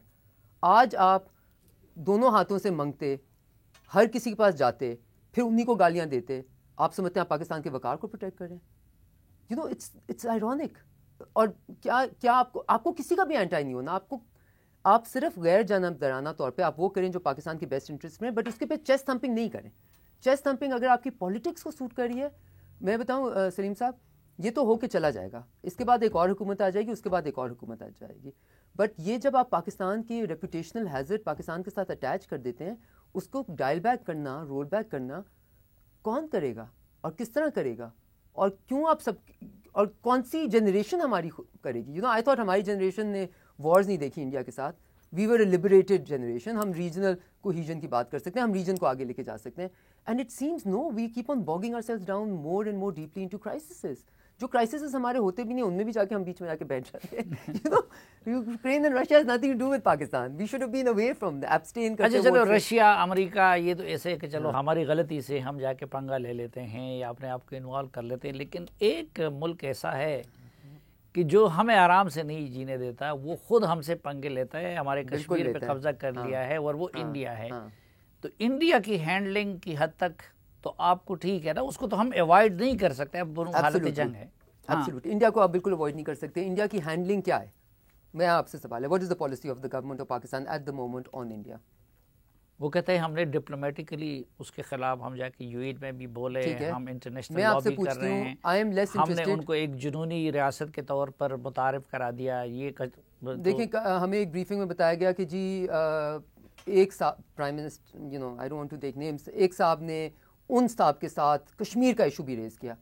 آج آپ دونوں ہاتھوں سے منگتے، ہر کسی کے پاس جاتے، پھر انہیں کو گالیاں دیتے، آپ سمجھتے ہیں آپ پاکستان کے وقار کو پروٹیکٹ کریں؟ It's ironic. اور کیا آپ کو کسی کا بھی اینٹائی نہیں ہونا، آپ صرف غیر جانبدارانہ طور پہ آپ وہ کریں جو پاکستان کے بیسٹ انٹرسٹ میں، بٹ اس کے پہ چیسٹ تھمپنگ نہیں کریں. چیسٹ تھمپنگ اگر آپ کی پالیٹکس کو سوٹ کر رہی ہے، میں بتاؤں سلیم صاحب، یہ تو ہو کے چلا جائے گا، اس کے بعد ایک اور حکومت آ جائے گی، اس کے بعد ایک اور حکومت آ جائے گی. بٹ یہ جب آپ پاکستان کی ریپوٹیشنل ہیزرڈ پاکستان کے ساتھ اٹیچ کر دیتے ہیں، اس کو ڈائل بیک کرنا، رول بیک کرنا کون کرے گا اور کس طرح کرے گا؟ اور کیوں آپ اور کون سی جنریشن ہماری کرے گی؟ آئی تھاٹ ہماری جنریشن نے وارز نہیں دیکھی انڈیا کے ساتھ. وی ور اے لبریٹڈ جنریشن. ہم ریجنل کوہیژن کی بات کر سکتے ہیں، ہم ریجن کو آگے لے کے جا سکتے ہیں. And it seems no, we keep on bogging ourselves down more and more deeply into crises. جو کرائسسز ہمارے ہوتے بھی نہیں، ان میں بھی جا کے ہم بیچ میں جا کے بیٹھ جاتے ہیں. Ukraine and Russia has nothing to do with Pakistan. We should have been away from the Epstein. اچھا چلو، رشیا، امریکہ، یہ تو ایسے ہے کہ چلو ہماری غلطی سے ہم جا کے پنگا لے لیتے ہیں یا اپنے آپ کو انوالو کر لیتے ہیں، لیکن ایک ملک ایسا ہے کہ جو ہمیں آرام سے نہیں جینے دیتا، وہ خود ہم سے پنگے لیتا ہے، ہمارے کشمیر پہ قبضہ کر لیا ہے، اور وہ انڈیا ہے. تو انڈیا کی ہینڈلنگ کی حد تک تو آپ کو ٹھیک ہے نا، اس کو تو ہم ایوائڈ نہیں کر سکتے، اب دونوں حالت جنگ ہے. ایبسلیوٹلی انڈیا کو آپ بالکل اوائڈ نہیں کر سکتے. انڈیا کی ہینڈلنگ کیا ہے؟ میں آپ سے سوال ہے، what is the policy of the government of Pakistan at the moment on India? وہ کہتے ہیں ہم نے ڈپلومیٹیکلی اس کے خلاف ہم جا کے یو این میں بھی بولے، ہم انٹرنیشنل لابی کر رہے ہیں، ہم نے ان کو ایک جنونی ریاست کے طور پر متعارف کرا دیا. یہ دیکھیں، ہمیں ایک بریفنگ میں بتایا گیا کہ جی ایک prime minister, I don't want to take names, ایک صاحب نے ان صاحب کے ساتھ کشمیر کا ایشو بھی ریز کیا،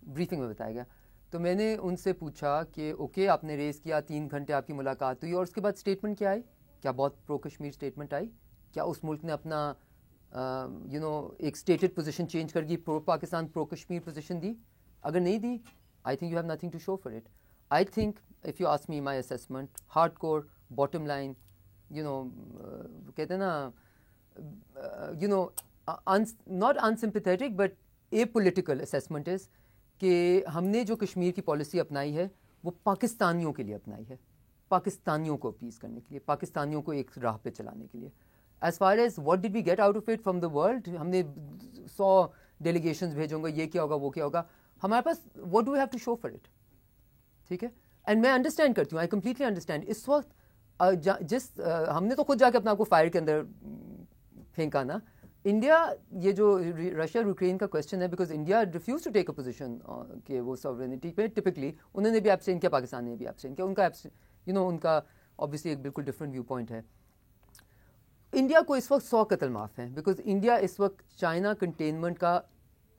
بریفنگ میں بتایا گیا. تو میں نے ان سے پوچھا کہ اوکے، آپ نے ریز کیا، 3 گھنٹے آپ کی ملاقات ہوئی، اور اس کے بعد اسٹیٹمنٹ کیا آئی؟ کیا بہت پرو کشمیر اسٹیٹمنٹ آئی؟ کیا اس ملک نے اپنا ایک اسٹیٹڈ پوزیشن چینج کر دی، pro Pakistan pro Kashmir position دی؟ اگر نہیں دی، I think you have nothing to show for it. I think if you ask me my assessment, hard core bottom line, کہتے ہیں نا، not unsympathetic but a political assessment is کہ ہم نے جو کشمیر کی پالیسی اپنائی ہے وہ پاکستانیوں کے لیے اپنائی ہے، پاکستانیوں کو اپیز کرنے کے لیے، پاکستانیوں کو ایک راہ پہ چلانے کے لیے. As far as what did we get out of it from the world, ہم نے 100 ڈیلیگیشنز بھیجوں گا، یہ کیا ہوگا، وہ کیا ہوگا. ہمارے پاس what do we have to show for it? ٹھیک ہے. اینڈ میں انڈرسٹینڈ کرتی ہوں، آئی کمپلیٹلی انڈرسٹینڈ. اس وقت ہم نے تو خود جا کے اپنا کو فائر کے اندر پھینکا نا. انڈیا، یہ جو رشیا اور یوکرین کا کوشچن ہے، because India refuses to take a position کہ وہ ساورینٹی پہ، ٹپکلی انہوں نے بھی ایبسٹین کیا، پاکستان نے بھی ایبسٹین کیا. ان کا آبویسلی ایک بالکل ڈفرینٹ ویو پوائنٹ ہے. انڈیا کو اس وقت 100 قتل معاف ہیں، بیکاز انڈیا اس وقت چائنا کنٹینمنٹ کا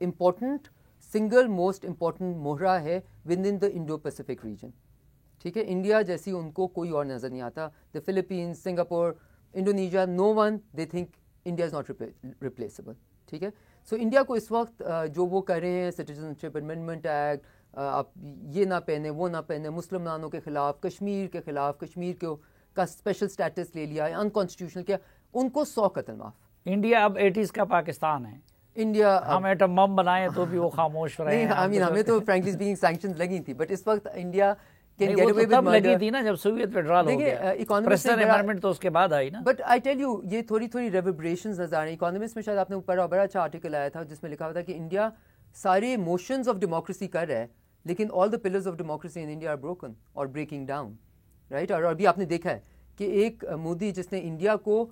امپورٹنٹ، سنگل موسٹ امپورٹنٹ مہرہ ہے within the Indo Pacific region. ٹھیک ہے. انڈیا جیسی ان کو کوئی اور نظر نہیں آتا. The Philippines, Singapore, Indonesia, no one they think India is not replaceable. ٹھیک ہے. سو انڈیا کو اس وقت جو وہ کر رہے ہیں، سٹیزن شپ امینڈمنٹ ایکٹ، آپ یہ نہ پہنے، وہ نہ پہنے، مسلمانوں کے خلاف، کشمیر کے خلاف، کشمیر کا اسپیشل اسٹیٹس لے لیا، انکانسٹیٹیوشنل کیا، ان کو 100 قتل معاف. انڈیا اب 80s کا پاکستان ہے. انڈیا ہم ایٹم بم بنائیں تو بھی وہ خاموش رہے ہیں. نہیں، ہمیں تو فرینکلی اسپیکنگ سینکشنز لگی تھی، بٹ اس وقت انڈیا تب لگی تھی نا جب سوویت فیڈرل ہو گیا. پریسٹن امینڈمنٹ تو اس کے بعد آئی نا. بٹ آئی ٹیل یو، یہ تھوڑی ریوربریشنز نظر آ رہی ہیں. اکانومسٹ میں شاید آپ نے اوپر بڑا اچھا آرٹیکل آیا تھا جس میں لکھا ہوا تھا کہ انڈیا سارے موشنز آف ڈیموکریسی کر رہا ہے، لیکن all the pillars of democracy in India are broken اور بریکنگ ڈاؤن، رائٹ. اور ابھی آپ نے دیکھا ہے کہ ایک مودی جس نے انڈیا کو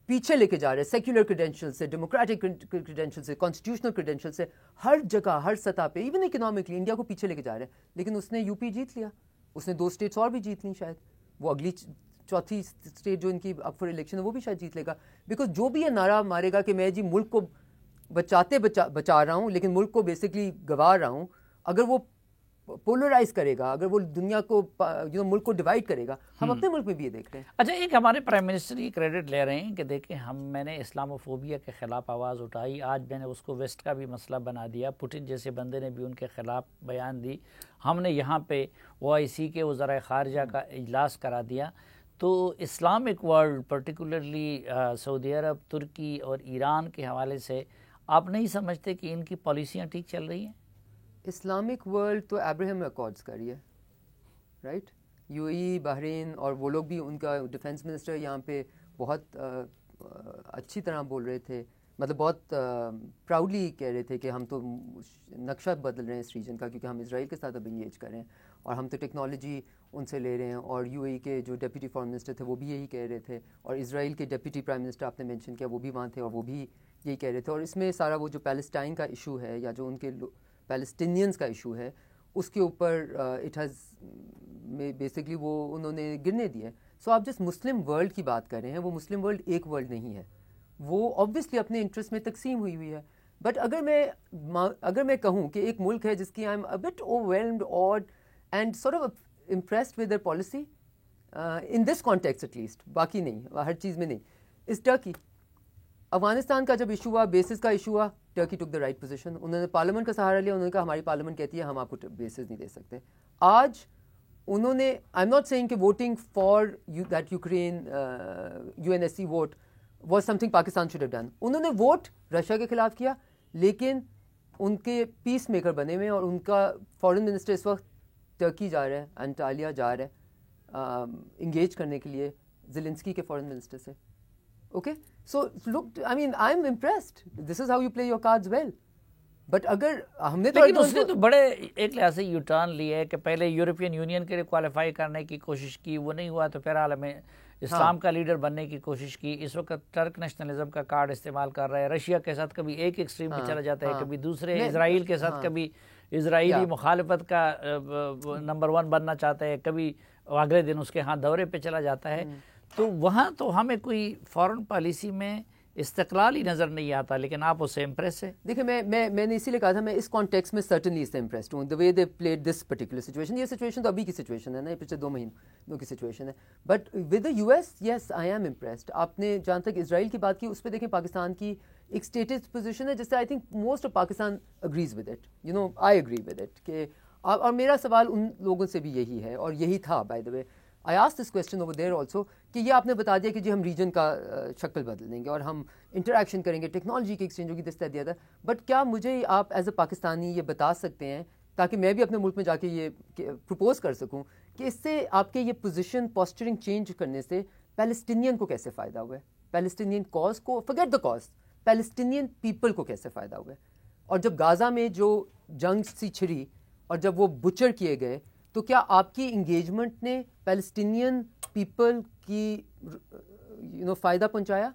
پیچھے لے کے جا رہے ہیں سیکولر کریڈینشل سے، ڈیموکریٹک کریڈینشل سے، کانسٹیٹیوشنل کریڈینشل سے، ہر جگہ ہر سطح پہ، ایون اکنامکلی انڈیا کو پیچھے لے کے جا رہے ہیں. لیکن اس نے یو پی جیت لیا، اس نے 2 اسٹیٹس اور بھی جیت لیں، شاید وہ اگلی چوتھی اسٹیٹ جو ان کی اب فور الیکشن ہے وہ بھی شاید جیت لے گا. بیکاز جو بھی یہ نعرہ مارے گا کہ میں جی ملک کو بچا رہا ہوں لیکن ملک کو بیسکلی گنوا رہا ہوں، اگر وہ پولرائز کرے گا، اگر وہ دنیا کو ملک کو ڈیوائڈ کرے گا، ہم اپنے ملک میں بھی یہ دیکھ رہے ہیں. اچھا، ایک ہمارے پرائم منسٹر یہ کریڈٹ لے رہے ہیں کہ دیکھیں میں نے اسلاموفوبیا کے خلاف آواز اٹھائی، آج میں نے اس کو ویسٹ کا بھی مسئلہ بنا دیا، پوٹن جیسے بندے نے بھی ان کے خلاف بیان دی، ہم نے یہاں پہ OIC کے وزراء خارجہ کا اجلاس کرا دیا. تو اسلامک ورلڈ پرٹیکولرلی سعودی عرب، ترکی اور ایران کے حوالے سے آپ نہیں سمجھتے کہ ان کی پالیسیاں ٹھیک چل رہی ہیں؟ اسلامک ورلڈ تو ابراہیم اکارڈز کا رہی ہے، رائٹ؟ یو اے ای، بحرین، اور وہ لوگ بھی، ان کا ڈیفینس منسٹر یہاں پہ بہت اچھی طرح بول رہے تھے، مطلب بہت پراؤڈلی کہہ رہے تھے کہ ہم تو نقشہ بدل رہے ہیں اس ریجن کا، کیونکہ ہم اسرائیل کے ساتھ اب انگیج کر رہے ہیں اور ہم تو ٹیکنالوجی ان سے لے رہے ہیں. اور یو اے ای کے جو ڈپٹی فارن منسٹر تھے وہ بھی یہی کہہ رہے تھے، اور اسرائیل کے ڈپٹی پرائم منسٹر آپ نے مینشن کیا وہ بھی وہاں تھے اور وہ بھی یہی کہہ رہے تھے. اور اس میں سارا وہ جو پیلسٹائن کا ایشو ہے یا جو ان کے پیلسٹینینز کا ایشو ہے اس کے اوپر اٹ ہیز بیسکلی وہ انہوں نے گرنے دیا. سو آپ جس مسلم ورلڈ کی بات کر رہے ہیں، وہ مسلم ورلڈ ایک ورلڈ نہیں ہے، وہ آبویسلی اپنے انٹرسٹ میں تقسیم ہوئی ہوئی ہے. بٹ اگر میں کہوں کہ ایک ملک ہے جس کی آئی ایم اے بٹ اوورwhelmed awed and sort of impressed with their policy in this context at least, باقی نہیں، ہر چیز میں نہیں، از ٹرکی. افغانستان کا جب ایشو ہوا، بیسز کا ایشو ہوا، Turkey took the right position. انہوں نے پارلیمنٹ کا سہارا لیا، انہوں نے کہا ہماری پارلیمنٹ کہتی ہے ہم آپ کو بیسز نہیں دے سکتے. آج انہوں نے، آئی ایم ناٹ سیئنگ کہ voting for that Ukraine UNSC vote was some thing Pakistan should have done. انہوں نے ووٹ رشیا کے خلاف کیا، لیکن ان کے پیس میکر بنے ہوئے، اور ان کا فارن منسٹر اس وقت ٹرکی جا رہا ہے، انٹالیا جا رہا ہے انگیج کرنے کے لیے زیلنسکی کے فارن منسٹر سے. Okay, so look, I mean I am impressed, this is how you play your cards well. But اگر ہم نے لیکن اس نے تو بڑے ایک لحاظ سے یو ٹرن لیا ہے کہ پہلے یورپین یونین کے لیے کوالیفائی کرنے کی کوشش کی، وہ نہیں ہوا تو پھر عالم اسلام کا لیڈر بننے کی کوشش کی. اس وقت ٹرک نیشنلزم کا کارڈ استعمال کر رہا ہے، رشیا کے ساتھ کبھی ایک ایکسٹریم پہ چلا جاتا ہے، کبھی دوسرے، اسرائیل کے ساتھ کبھی اسرائیلی مخالفت کا نمبر 1 بننا چاہتا ہے، کبھی اگلے دن اس کے ہاں دورے پہ چلا جاتا ہے. تو وہاں تو ہمیں کوئی فارن پالیسی میں استقلال ہی نظر نہیں آتا، لیکن آپ اس سے امپریس ہے. دیکھیں، میں نے اسی لیے کہا تھا میں اس کانٹیکس میں سرٹنلی اس سے امپریسڈ ہوں، دا وے they played this particular situation. یہ سچویشن تو ابھی کی سچویشن ہے نا، یہ پچھلے 2 مہینوں کی سچویشن ہے. But with the US yes I am impressed. آپ نے جہاں تک اسرائیل کی بات کی، اس پہ دیکھیں پاکستان کی ایک اسٹیٹڈ پوزیشن ہے جس سے I think most of Pakistan agrees with it, you know I agree with it. کہ اور میرا سوال ان لوگوں سے بھی یہی ہے، اور یہی تھا by the way. I asked this question over there also کہ یہ آپ نے بتا دیا کہ جی ہم ریجن کا شکل بدل دیں گے اور ہم انٹریکشن کریں گے، ٹیکنالوجی کی ایکسچینج ہوگی، دستہ دیا تھا. بٹ کیا مجھے آپ ایز اے پاکستانی یہ بتا سکتے ہیں تاکہ میں بھی اپنے ملک میں جا کے یہ پرپوز کر سکوں کہ اس سے آپ کے یہ پوزیشن پوسچرنگ چینج کرنے سے پیلسٹینین کو کیسے فائدہ ہوا ہے، پیلسٹینین کاز کو، forget the cause, Palestinian people کو کیسے فائدہ ہوا ہے. اور جب غازہ میں جو جنگ سی چھڑی اور جب وہ بچر کیے گئے، تو کیا آپ کی انگیجمنٹ نے پیلسٹینین پیپل کی فائدہ پہنچایا؟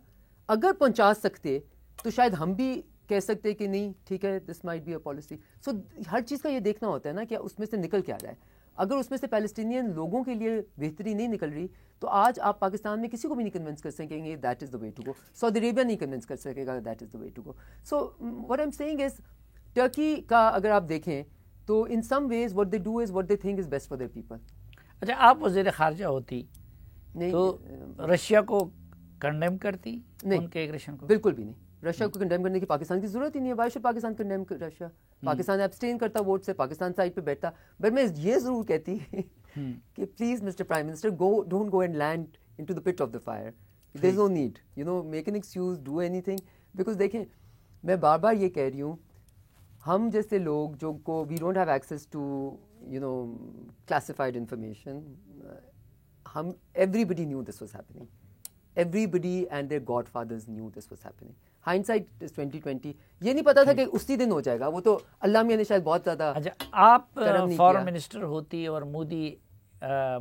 اگر پہنچا سکتے تو شاید ہم بھی کہہ سکتے کہ نہیں ٹھیک ہے، this might be a policy. So ہر چیز کا یہ دیکھنا ہوتا ہے نا کہ اس میں سے نکل کیا رہا ہے. اگر اس میں سے پیلسٹینین لوگوں کے لیے بہتری نہیں نکل رہی تو آج آپ پاکستان میں کسی کو بھی نہیں کنونس کر سکیں گے that is the way to go. Saudi Arabia نہیں کنونس کر سکے گا that is the way to go. So what I am seeing is Turkey کا اگر آپ دیکھیں تو ان سم ویز what they do is what they think is best for their people. اچھا، آپ وزیر خارجہ ہوتی تو رشیا کو کنڈیم کرتی ان کے ایگریشن کو؟ بالکل بھی نہیں. رشیا کو کنڈیم کرنے کی پاکستان کی ضرورت ہی نہیں ہے. Why should Pakistan condemn Russia? Pakistan abstain کرتا ووٹ سے، پاکستان سائڈ پہ بیٹھتا. بٹ میں یہ ضرور کہتی کہ please mister prime minister don't go and land into the put of the fire. There is no need, you know, make an excuse, do any thing. Because دیکھیں، میں بار بار یہ کہہ رہی ہوں، ہم جیسے لوگ جو کو we don't have access to you know classified information, ہم everybody knew this was happening, everybody and their godfathers knew this was happening. Hindsight is 2020. یہ نہیں پتا تھا کہ اسی دن ہو جائے گا، وہ تو اللہ میاں نے شاید بہت زیادہ. اچھا، آپ فارن منسٹر ہوتی اور مودی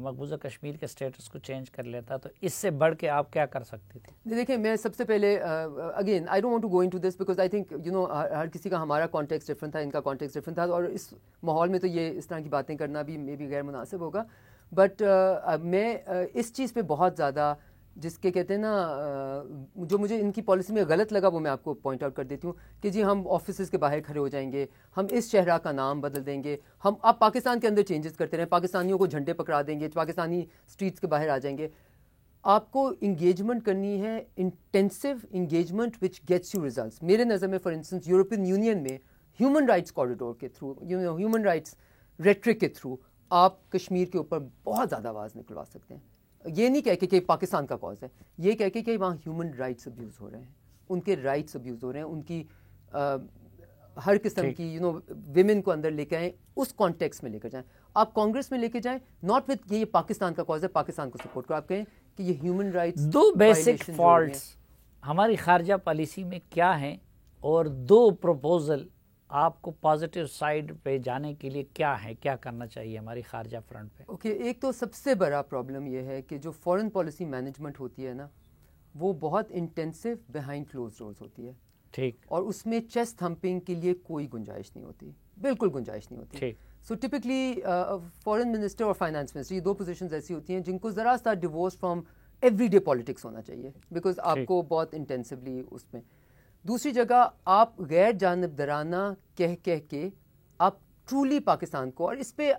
مقبوضہ کشمیر کے اسٹیٹس کو چینج کر لیتا تو اس سے بڑھ کے آپ کیا کر سکتے تھے؟ دیکھیں، میں سب سے پہلے again I don't want to go into this because I think you know ہر کسی کا ہمارا کانٹیکسٹ ڈفرنٹ تھا، ان کا کانٹیکسٹ ڈفرنٹ تھا، اور اس ماحول میں تو یہ اس طرح کی باتیں کرنا بھی مے بی غیر مناسب ہوگا. بٹ میں اس چیز پہ بہت زیادہ، جس کے کہتے ہیں نا، جو مجھے ان کی پالیسی میں غلط لگا وہ میں آپ کو پوائنٹ آؤٹ کر دیتی ہوں کہ جی ہم آفیسز کے باہر کھڑے ہو جائیں گے، ہم اس شہرہ کا نام بدل دیں گے، ہم آپ پاکستان کے اندر چینجز کرتے رہیں، پاکستانیوں کو جھنڈے پکڑا دیں گے، پاکستانی اسٹریٹس کے باہر آ جائیں گے. آپ کو انگیجمنٹ کرنی ہے، intensive engagement which gets you results. میرے نظر میں فار انسٹنس یورپین یونین میں ہیومن رائٹس کوریڈور کے تھرو، ہیومن رائٹس ریٹرک کے تھرو آپ کشمیر کے اوپر بہت زیادہ آواز نکلوا سکتے ہیں. یہ نہیں کہہ کے کہ پاکستان کا کاز ہے, یہ کہہ کے کہ وہاں ہیومن رائٹس ابیوز ہو رہے ہیں, ان کے رائٹس ابیوز ہو رہے ہیں, ان کی ہر قسم کی ویمن کو اندر لے کے آئیں, اس کانٹیکس میں لے کر جائیں. آپ کانگریس میں لے کے جائیں, ناٹ وتھ یہ پاکستان کا کاز ہے, پاکستان کو سپورٹ کرو, آپ کہیں کہ یہ ہیومن رائٹس. دو بیسک فالٹس ہماری خارجہ پالیسی میں کیا ہیں, اور دو پروپوزل آپ کو پازیٹیو سائیڈ پہ جانے کے لیے کیا ہے, کیا کرنا چاہیے ہماری خارجہ فرنٹ پہ؟ اوکے, ایک تو سب سے بڑا پرابلم یہ ہے کہ جو فورن پالیسی مینجمنٹ ہوتی ہے نا, وہ بہت انٹینسو بیہائنڈ کلوز ڈورز ہوتی ہے. ٹھیک. اور اس میں چیسٹ تھمپنگ کے لیے کوئی گنجائش نہیں ہوتی, بالکل گنجائش نہیں ہوتی. سو ٹپکلی فورن منسٹر اور فائنانس منسٹر, یہ دو پوزیشنز ایسی ہوتی ہیں جن کو ذرا سا divorce from every day politics ہونا چاہیے, بیکاز آپ کو بہت انٹینسولی اس میں. دوسری جگہ آپ غیر جانبدارانہ کہہ کے آپ ٹرولی پاکستان کو, اور اس پہ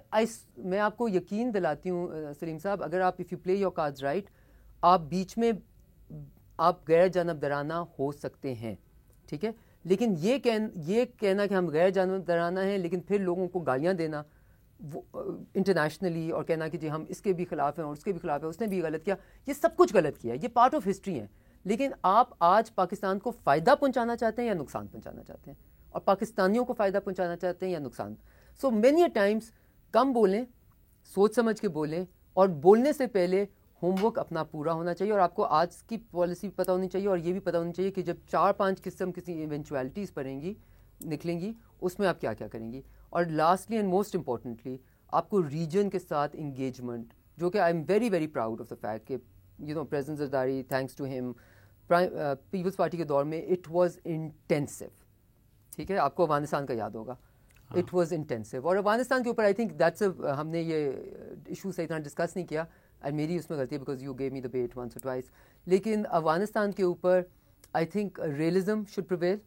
میں آپ کو یقین دلاتی ہوں سلیم صاحب, اگر آپ if you play your cards right, آپ بیچ میں آپ غیر جانبدارانہ ہو سکتے ہیں, ٹھیک ہے, لیکن یہ کہنا کہ ہم غیر جانبدارانہ ہیں لیکن پھر لوگوں کو گالیاں دینا انٹرنیشنلی, اور کہنا کہ جی ہم اس کے بھی خلاف ہیں اور اس کے بھی خلاف ہیں, اس نے بھی غلط کیا, یہ سب کچھ غلط کیا ہے, یہ پارٹ آف ہسٹری ہے. لیکن آپ آج پاکستان کو فائدہ پہنچانا چاہتے ہیں یا نقصان پہنچانا چاہتے ہیں, اور پاکستانیوں کو فائدہ پہنچانا چاہتے ہیں یا نقصان. سو مینی اے ٹائمس کم بولیں, سوچ سمجھ کے بولیں, اور بولنے سے پہلے ہوم ورک اپنا پورا ہونا چاہیے, اور آپ کو آج کی پالیسی پتہ ہونی چاہیے, اور یہ بھی پتہ ہونی چاہیے کہ جب 4-5 قسم کسی ایونچویلٹیز نکلیں گی اس میں آپ کیا کیا کریں گی. اور لاسٹلی اینڈ موسٹ امپورٹنٹلی آپ کو ریجن کے ساتھ انگیجمنٹ, جو کہ I am very very proud of the fact کہ پریزیڈنٹ زرداری, تھینکس ٹو ہم, پیپلز پارٹی کے دور میں اٹ واز انٹینسو. ٹھیک ہے, آپ کو افغانستان کا یاد ہوگا, اٹ واز انٹینسو. اور افغانستان کے اوپر آئی تھنک دیٹس ہم نے یہ ایشو صحیح طرح ڈسکس نہیں کیا, اینڈ میری اس میں غلطی ہے because you gave me the bat once or twice. لیکن افغانستان کے اوپر I think realism should prevail.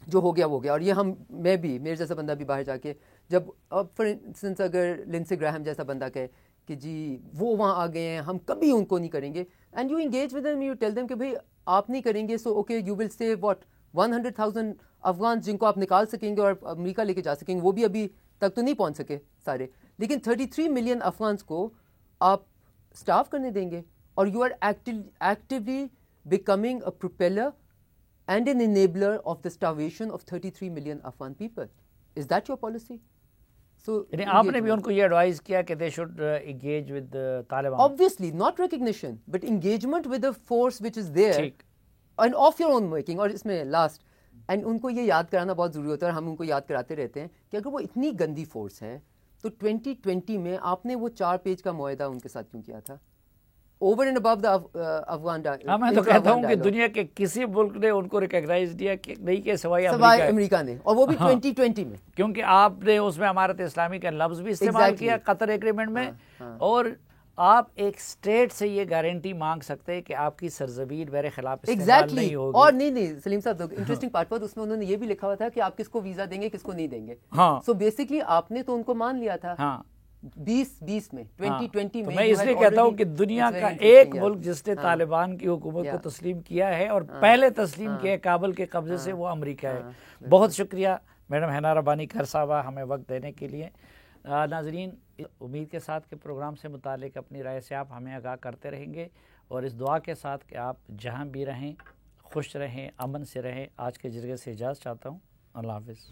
جو ہو گیا وہ گیا, اور یہ میں بھی, میرے جیسا بندہ بھی باہر جا کے, جب اب فار انسٹنس اگر لنسے گراہم جیسا بندہ کہے کہ جی وہ وہاں آ گئے ہیں, ہم کبھی ان کو نہیں کریں گے, and you engage with them, you tell them کہ بھائی آپ نہیں کریں گے, so okay you will save what 100,000 Afghans جن کو آپ نکال سکیں گے اور امریکہ لے کے جا سکیں گے. وہ بھی ابھی تک تو نہیں پہنچ سکے سارے, لیکن 33 ملین افغانس کو آپ اسٹارو کرنے دیں گے, اور you are actually becoming a propeller and an enabler of the starvation of 33 million Afghan people. Is that your policy? So آپ نے بھی ان کو یہ ایڈوائز کیا کہ they should engage with Taliban. Obviously not recognition but engagement with the force which is there and of your own making. اور اس میں last and ان کو یہ یاد کرانا بہت ضروری ہوتا ہے, اور ہم ان کو یاد کراتے رہتے ہیں کہ اگر وہ اتنی گندی فورس ہے تو 2020 میں آپ نے وہ 4 پیج کا معاہدہ ان کے ساتھ کیوں کیا تھا, over and above the Afghan dialogue. میں تو کہتا ہوں کہ دنیا کے کسی ملک نے ان کو ریکگنائز دیا کہ نہیں کہ سوائے امریکہ نے, اور وہ بھی 2020 میں, کیونکہ آپ نے اس میں امارت اسلامی کا لفظ بھی استعمال کیا قطر ایگریمنٹ میں, اور آپ ایک اسٹیٹ سے یہ گارنٹی مانگ سکتے ہیں کہ آپ کی سرزمین میرے خلاف استعمال نہیں ہوگی. اور نہیں سلیم صاحب, انٹرسٹنگ پارٹ پر اس میں انہوں نے یہ بھی لکھا ہوا تھا کہ آپ کس کو ویزا دیں گے کس کو نہیں دیں گے. سو بیسکلی آپ نے تو ان کو مان لیا تھا 2020 میں 2020 میں. میں اس لیے کہتا ہوں کہ دنیا کا ایک ملک جس نے طالبان کی حکومت کو تسلیم کیا ہے اور پہلے تسلیم کیا کابل کے قبضے سے, وہ امریکہ ہے. بہت شکریہ میڈم حنا ربانی کھر صاحبہ ہمیں وقت دینے کے لیے. ناظرین, امید کے ساتھ کہ پروگرام سے متعلق اپنی رائے سے آپ ہمیں آگاہ کرتے رہیں گے, اور اس دعا کے ساتھ کہ آپ جہاں بھی رہیں خوش رہیں, امن سے رہیں. آج کے جرگے سے اجازت چاہتا ہوں. اللہ حافظ.